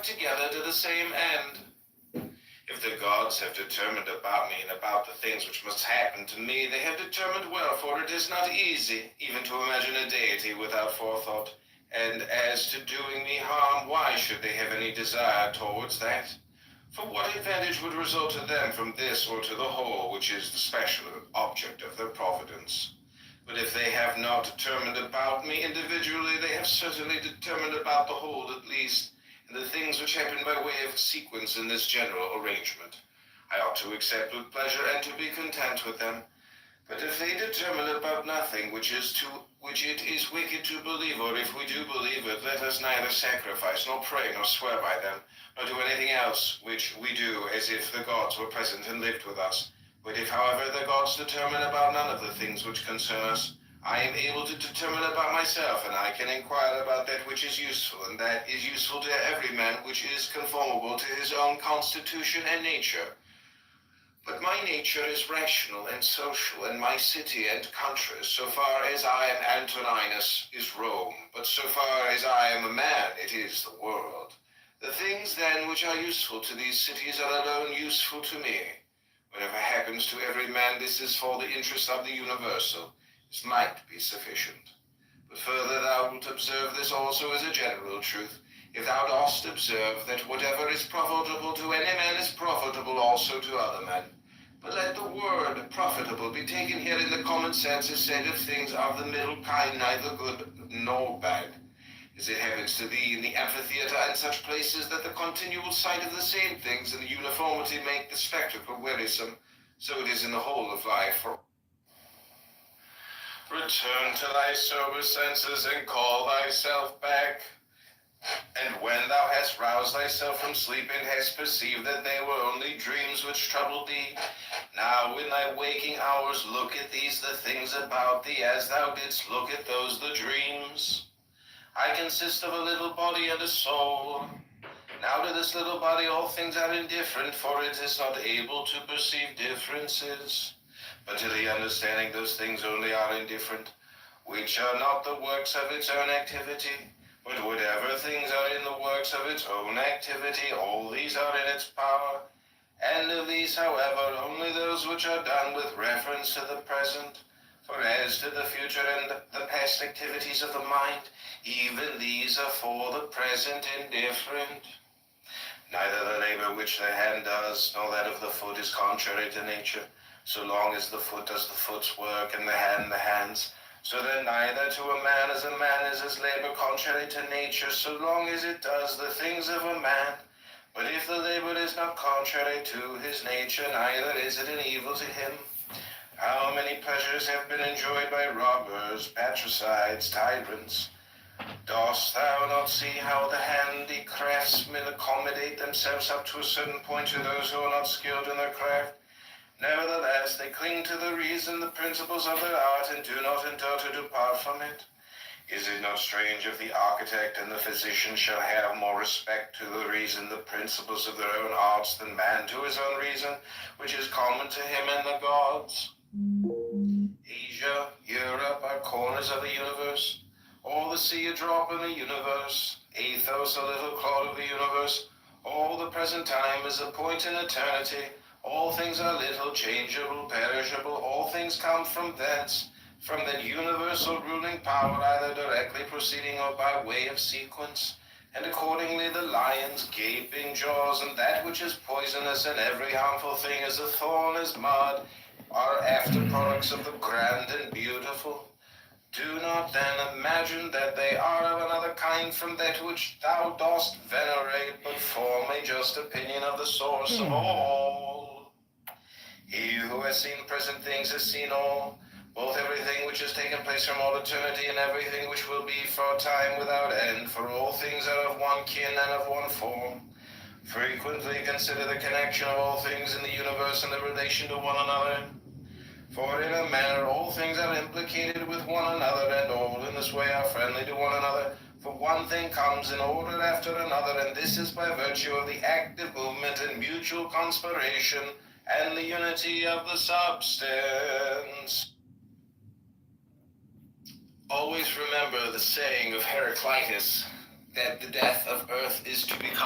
work together to the same end. If the gods have determined about me and about the things which must happen to me, they have determined well, for it is not easy even to imagine a deity without forethought. And as to doing me harm, why should they have any desire towards that? For what advantage would result to them from this or to the whole, which is the special object of their providence? But if they have not determined about me individually, they have certainly determined about the whole at least, and the things which happen by way of sequence in this general arrangement. I ought to accept with pleasure and to be content with them. But if they determine about nothing which it is wicked to believe, or if we do believe it, let us neither sacrifice, nor pray, nor swear by them, nor do anything else which we do as if the gods were present and lived with us. But if, however, the gods determine about none of the things which concern us, I am able to determine about myself, and I can inquire about that which is useful, and that is useful to every man, which is conformable to his own constitution and nature. But my nature is rational and social, and my city and country, so far as I am Antoninus, is Rome, but so far as I am a man, it is the world. The things, then, which are useful to these cities are alone useful to me. Whatever happens to every man, this is for the interest of the universal. This might be sufficient. But further thou wilt observe this also as a general truth, if thou dost observe that whatever is profitable to any man is profitable also to other men. But let the word profitable be taken here in the common sense as said of things of the middle kind, neither good nor bad. As it happens to thee in the amphitheatre and such places that the continual sight of the same things and the uniformity make the spectacle wearisome, so it is in the whole of life. Return to thy sober senses and call thyself back. And when thou hast roused thyself from sleep and hast perceived that they were only dreams which troubled thee, now in thy waking hours look at these the things about thee as thou didst look at those the dreams. I consist of a little body and a soul. Now to this little body all things are indifferent, for it is not able to perceive differences. But to the understanding those things only are indifferent, which are not the works of its own activity. But whatever things are in the works of its own activity, all these are in its power. And of these, however, only those which are done with reference to the present. For as to the future and the past activities of the mind, even these are for the present indifferent. Neither the labor which the hand does, nor that of the foot is contrary to nature, so long as the foot does the foot's work and the hand the hand's. So that neither to a man is his labor contrary to nature, so long as it does the things of a man. But if the labor is not contrary to his nature, neither is it an evil to him. How many pleasures have been enjoyed by robbers, patricides, tyrants? Dost thou not see how the handy craftsmen accommodate themselves up to a certain point to those who are not skilled in their craft? Nevertheless, they cling to the reason, the principles of their art, and do not endure to depart from it. Is it not strange if the architect and the physician shall have more respect to the reason, the principles of their own arts, than man to his own reason, which is common to him and the gods? Asia, Europe are corners of the universe, all the sea a drop in the universe, Athos a little clod of the universe, all the present time is a point in eternity. All things are little, changeable, perishable, all things come from thence, from that universal ruling power, either directly proceeding or by way of sequence. And accordingly the lion's gaping jaws, and that which is poisonous, and every harmful thing as a thorn, as mud, are after products of the grand and beautiful. Do not then imagine that they are of another kind from that which thou dost venerate, but form a just opinion of the source of all. He who has seen present things has seen all, both everything which has taken place from all eternity and everything which will be for a time without end, for all things are of one kin and of one form. Frequently consider the connection of all things in the universe and the relation to one another. For in a manner all things are implicated with one another, and all in this way are friendly to one another. For one thing comes in order after another, and this is by virtue of the active movement and mutual conspiration, and the unity of the substance. Always remember the saying of Heraclitus, that the death of earth is to become